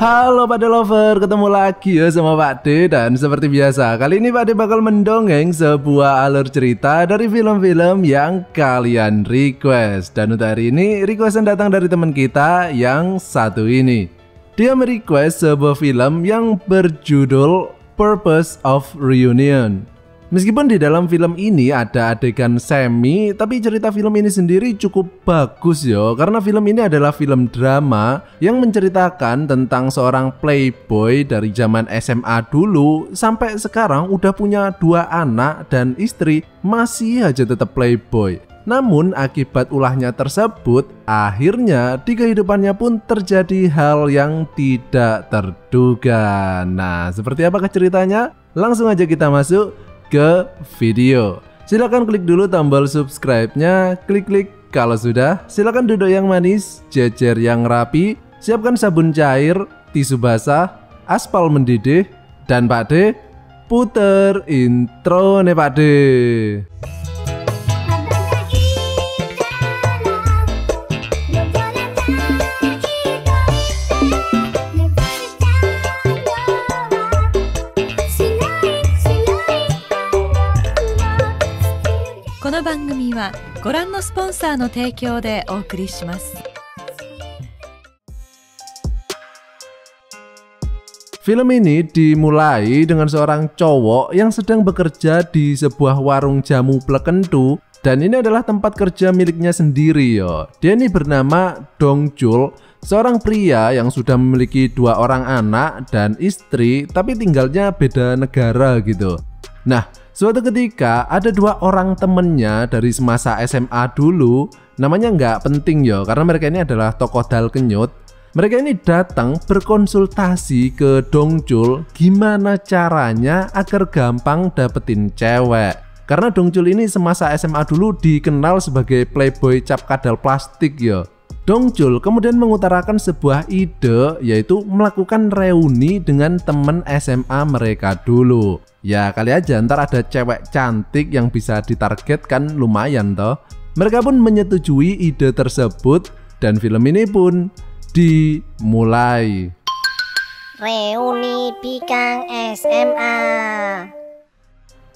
Halo Pak De Lover, ketemu lagi ya sama Pak De. Dan seperti biasa, kali ini Pak De bakal mendongeng sebuah alur cerita dari film-film yang kalian request. Dan untuk hari ini, requestan datang dari teman kita yang satu ini. Dia merequest sebuah film yang berjudul Purpose of Reunion. Meskipun di dalam film ini ada adegan semi, tapi cerita film ini sendiri cukup bagus yo. Karena film ini adalah film drama yang menceritakan tentang seorang playboy dari zaman SMA dulu sampai sekarang udah punya 2 anak dan istri, masih aja tetap playboy. Namun akibat ulahnya tersebut, akhirnya di kehidupannya pun terjadi hal yang tidak terduga. Nah, seperti apakah ceritanya? Langsung aja kita masuk ke video. Silahkan klik dulu tombol subscribe-nya, klik kalau sudah. Silahkan duduk yang manis, jejer yang rapi, siapkan sabun cair, tisu basah, aspal mendidih, dan Pak De puter intro nih Pak De. Film ini dimulai dengan seorang cowok yang sedang bekerja di sebuah warung jamu plekentu, dan ini adalah tempat kerja miliknya sendiri yo. Dia ini bernama Dong Jul, seorang pria yang sudah memiliki 2 orang anak dan istri, tapi tinggalnya beda negara gitu. Nah, suatu ketika ada 2 orang temennya dari semasa SMA dulu, namanya nggak penting yo karena mereka ini adalah tokoh dal kenyut. Mereka ini datang berkonsultasi ke Dong Jul gimana caranya agar gampang dapetin cewek. Karena Dong Jul ini semasa SMA dulu dikenal sebagai playboy cap kadal plastik yo. Dong Jul kemudian mengutarakan sebuah ide, yaitu melakukan reuni dengan temen SMA mereka dulu. Ya kali aja ntar ada cewek cantik yang bisa ditargetkan, lumayan toh. Mereka pun menyetujui ide tersebut dan film ini pun dimulai. Reuni Pikang SMA.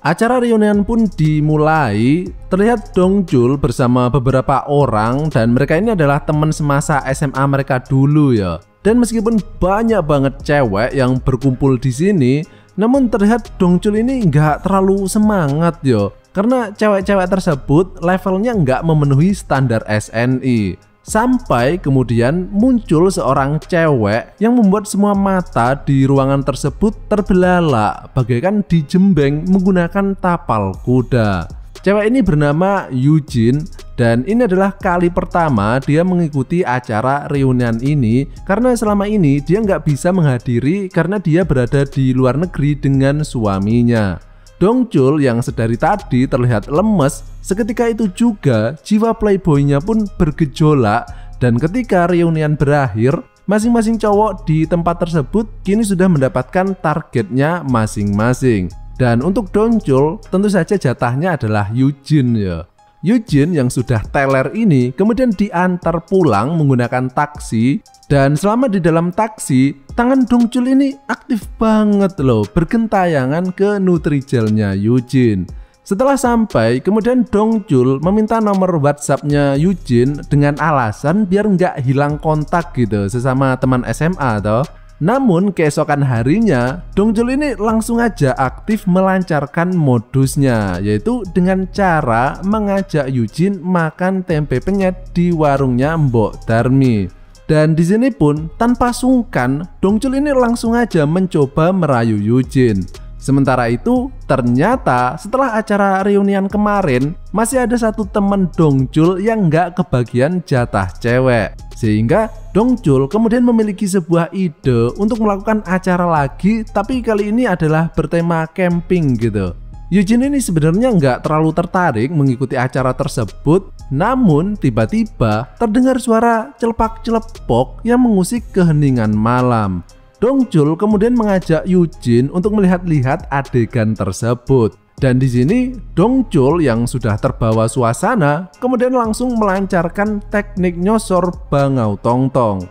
Acara reunian pun dimulai. Terlihat Dong Jul bersama beberapa orang dan mereka ini adalah teman semasa SMA mereka dulu ya. Dan meskipun banyak banget cewek yang berkumpul di sini, namun terlihat Dong Jul ini nggak terlalu semangat yo. Karena cewek-cewek tersebut levelnya nggak memenuhi standar SNI. Sampai kemudian muncul seorang cewek yang membuat semua mata di ruangan tersebut terbelalak bagaikan dijembeng menggunakan tapal kuda. Cewek ini bernama Eugene dan ini adalah kali pertama dia mengikuti acara reunian ini karena selama ini dia nggak bisa menghadiri karena dia berada di luar negeri dengan suaminya. Dong Jul yang sedari tadi terlihat lemes, seketika itu juga jiwa playboynya pun bergejolak dan ketika reunian berakhir, masing-masing cowok di tempat tersebut kini sudah mendapatkan targetnya masing-masing. Dan untuk Dong Jul tentu saja jatahnya adalah Eugene ya. Eugene yang sudah teler ini kemudian diantar pulang menggunakan taksi. Dan selama di dalam taksi, tangan Dong Jul ini aktif banget loh, bergentayangan ke Nutrigelnya Eugene. Setelah sampai, kemudian Dong Jul meminta nomor WhatsAppnya Eugene dengan alasan biar nggak hilang kontak gitu sesama teman SMA toh. Namun keesokan harinya, Dong Jul ini langsung aja aktif melancarkan modusnya, yaitu dengan cara mengajak Eugene makan tempe penyet di warungnya Mbok Darmi. Dan di sini pun tanpa sungkan, Dong Jul ini langsung aja mencoba merayu Eugene. Sementara itu, ternyata setelah acara reunian kemarin, masih ada satu temen Dong Jul yang nggak kebagian jatah cewek. Sehingga Dong Jul kemudian memiliki sebuah ide untuk melakukan acara lagi, tapi kali ini adalah bertema camping gitu. Eugene ini sebenarnya nggak terlalu tertarik mengikuti acara tersebut, namun tiba-tiba terdengar suara celepak-celepok yang mengusik keheningan malam. Dong Jul kemudian mengajak Eugene untuk melihat-lihat adegan tersebut. Dan di sini Dong Jul yang sudah terbawa suasana kemudian langsung melancarkan teknik nyosor bangau tongtong.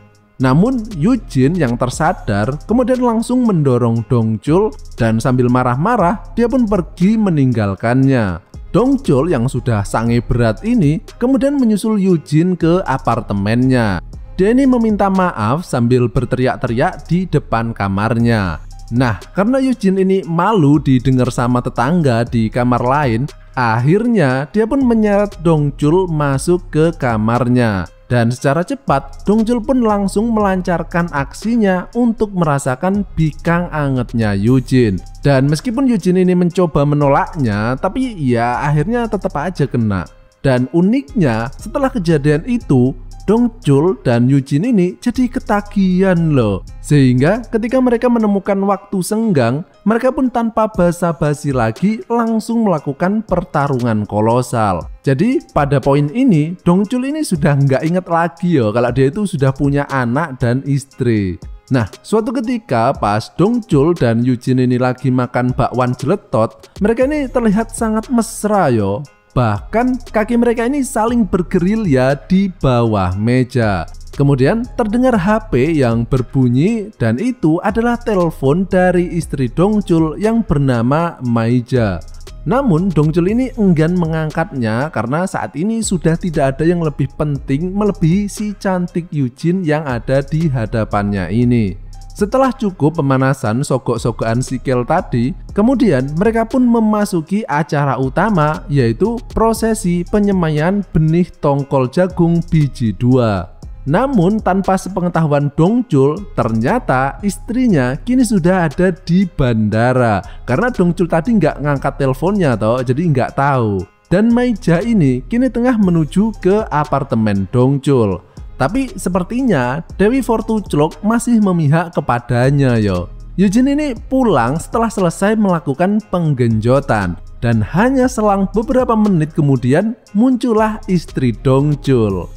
Namun Eugene yang tersadar kemudian langsung mendorong Dongchul dan sambil marah-marah dia pun pergi meninggalkannya. Dongchul yang sudah sange berat ini kemudian menyusul Eugene ke apartemennya. Dia ini meminta maaf sambil berteriak-teriak di depan kamarnya. Nah, karena Eugene ini malu didengar sama tetangga di kamar lain, akhirnya dia pun menyeret Dongchul masuk ke kamarnya. Dan secara cepat, Dongchul pun langsung melancarkan aksinya untuk merasakan bikang angetnya Eugene. Dan meskipun Eugene ini mencoba menolaknya, tapi ya akhirnya tetap aja kena. Dan uniknya, setelah kejadian itu, Dongchul dan Eugene ini jadi ketagihan loh. Sehingga ketika mereka menemukan waktu senggang, mereka pun tanpa basa-basi lagi langsung melakukan pertarungan kolosal. Jadi pada poin ini Dongchul ini sudah nggak inget lagi yo kalau dia itu sudah punya anak dan istri. Nah, suatu ketika pas Dongchul dan Eugene ini lagi makan bakwan jeletot, mereka ini terlihat sangat mesra yo. Bahkan kaki mereka ini saling bergerilya di bawah meja. Kemudian terdengar HP yang berbunyi dan itu adalah telepon dari istri Dongchul yang bernama Maija. Namun Dongchul ini enggan mengangkatnya karena saat ini sudah tidak ada yang lebih penting melebihi si cantik Eugene yang ada di hadapannya ini. Setelah cukup pemanasan sogok-sogokan sikil tadi, kemudian mereka pun memasuki acara utama, yaitu prosesi penyemaian benih tongkol jagung biji 2. Namun tanpa sepengetahuan Dongchul, ternyata istrinya kini sudah ada di bandara. Karena Dongchul tadi nggak ngangkat teleponnya toh, jadi nggak tahu. Dan Maija ini kini tengah menuju ke apartemen Dongchul. Tapi sepertinya Dewi Fortuclok masih memihak kepadanya yo. Eugene ini pulang setelah selesai melakukan penggenjotan. Dan hanya selang beberapa menit kemudian muncullah istri Dongchul.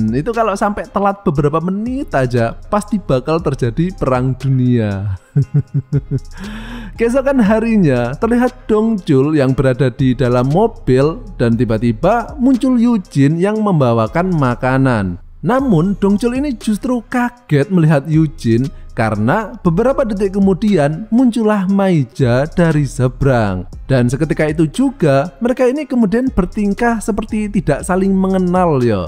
Itu kalau sampai telat beberapa menit aja pasti bakal terjadi perang dunia. Keesokan harinya terlihat Dongchul yang berada di dalam mobil dan tiba-tiba muncul Eugene yang membawakan makanan. Namun Dongchul ini justru kaget melihat Eugene karena beberapa detik kemudian muncullah Maija dari seberang. Dan seketika itu juga mereka ini kemudian bertingkah seperti tidak saling mengenal ya.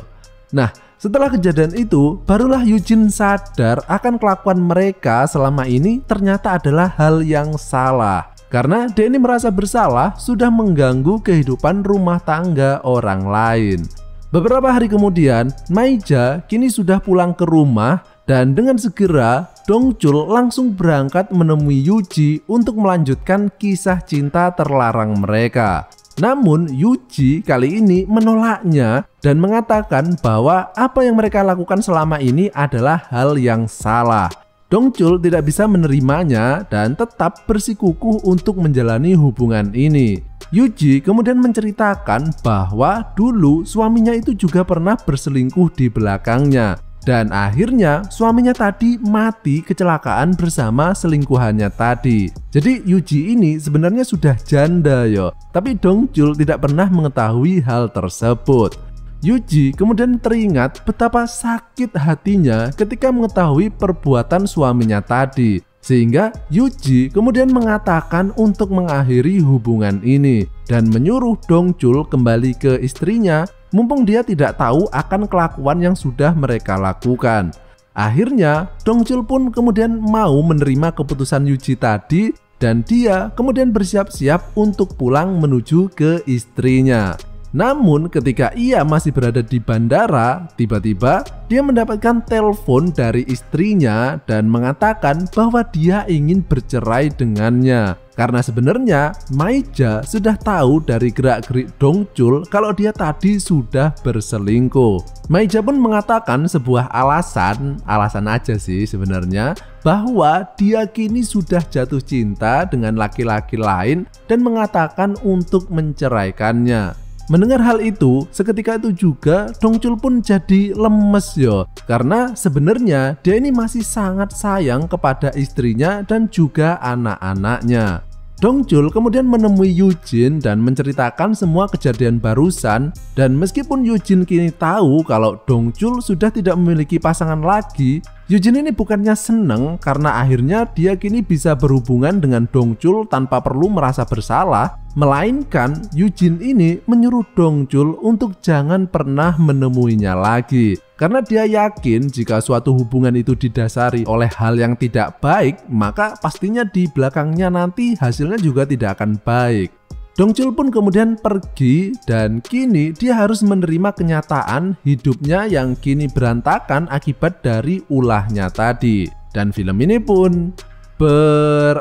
Nah, setelah kejadian itu barulah Eugene sadar akan kelakuan mereka selama ini ternyata adalah hal yang salah. Karena dia ini merasa bersalah sudah mengganggu kehidupan rumah tangga orang lain. Beberapa hari kemudian, Maija kini sudah pulang ke rumah dan dengan segera Dongchul langsung berangkat menemui Yuji untuk melanjutkan kisah cinta terlarang mereka. Namun Yuji kali ini menolaknya dan mengatakan bahwa apa yang mereka lakukan selama ini adalah hal yang salah. Dongchul tidak bisa menerimanya dan tetap bersikukuh untuk menjalani hubungan ini. Yuji kemudian menceritakan bahwa dulu suaminya itu juga pernah berselingkuh di belakangnya. Dan akhirnya suaminya tadi mati kecelakaan bersama selingkuhannya tadi. Jadi Yuji ini sebenarnya sudah janda yo. Tapi Dongchul tidak pernah mengetahui hal tersebut. Yuji kemudian teringat betapa sakit hatinya ketika mengetahui perbuatan suaminya tadi. Sehingga Yuji kemudian mengatakan untuk mengakhiri hubungan ini dan menyuruh Dongchul kembali ke istrinya mumpung dia tidak tahu akan kelakuan yang sudah mereka lakukan. Akhirnya Dongchul pun kemudian mau menerima keputusan Yuji tadi dan dia kemudian bersiap-siap untuk pulang menuju ke istrinya. Namun ketika ia masih berada di bandara, tiba-tiba dia mendapatkan telepon dari istrinya dan mengatakan bahwa dia ingin bercerai dengannya. Karena sebenarnya Maija sudah tahu dari gerak-gerik Dongchul kalau dia tadi sudah berselingkuh. Maija pun mengatakan sebuah alasan aja sih sebenarnya, bahwa dia kini sudah jatuh cinta dengan laki-laki lain dan mengatakan untuk menceraikannya. Mendengar hal itu, seketika itu juga Dongchul pun jadi lemes yo. Karena sebenarnya dia ini masih sangat sayang kepada istrinya dan juga anak-anaknya. Dongchul kemudian menemui Eugene dan menceritakan semua kejadian barusan. Dan meskipun Eugene kini tahu kalau Dongchul sudah tidak memiliki pasangan lagi, Eugene ini bukannya seneng karena akhirnya dia kini bisa berhubungan dengan Dongchul tanpa perlu merasa bersalah, melainkan Eugene ini menyuruh Dongchul untuk jangan pernah menemuinya lagi. Karena dia yakin jika suatu hubungan itu didasari oleh hal yang tidak baik, maka pastinya di belakangnya nanti hasilnya juga tidak akan baik. Dongchul pun kemudian pergi dan kini dia harus menerima kenyataan hidupnya yang kini berantakan akibat dari ulahnya tadi. Dan film ini pun berakhir.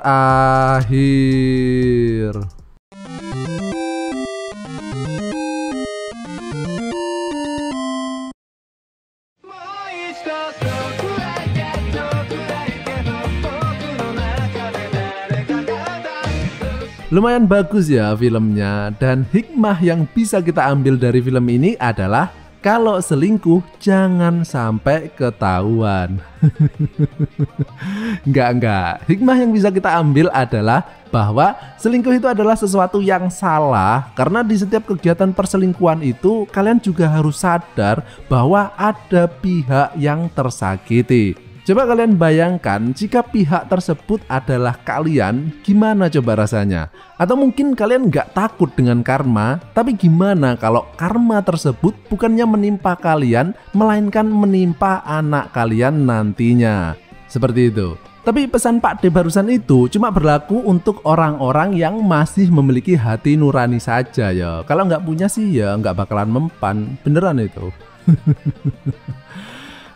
Lumayan bagus ya filmnya, dan hikmah yang bisa kita ambil dari film ini adalah kalau selingkuh jangan sampai ketahuan. Enggak. Hikmah yang bisa kita ambil adalah bahwa selingkuh itu adalah sesuatu yang salah, karena di setiap kegiatan perselingkuhan itu kalian juga harus sadar bahwa ada pihak yang tersakiti. Coba kalian bayangkan jika pihak tersebut adalah kalian, gimana coba rasanya? Atau mungkin kalian nggak takut dengan karma, tapi gimana kalau karma tersebut bukannya menimpa kalian, melainkan menimpa anak kalian nantinya? Seperti itu. Tapi pesan Pak D barusan itu cuma berlaku untuk orang-orang yang masih memiliki hati nurani saja ya. Kalau nggak punya sih ya nggak bakalan mempan, beneran itu.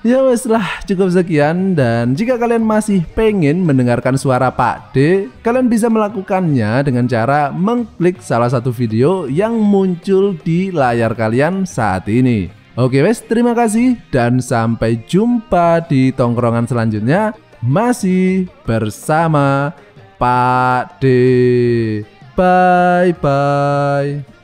Ya wes lah, cukup sekian, dan jika kalian masih pengen mendengarkan suara Pak D, kalian bisa melakukannya dengan cara mengklik salah satu video yang muncul di layar kalian saat ini. Oke wes, terima kasih dan sampai jumpa di tongkrongan selanjutnya masih bersama Pak D. Bye bye.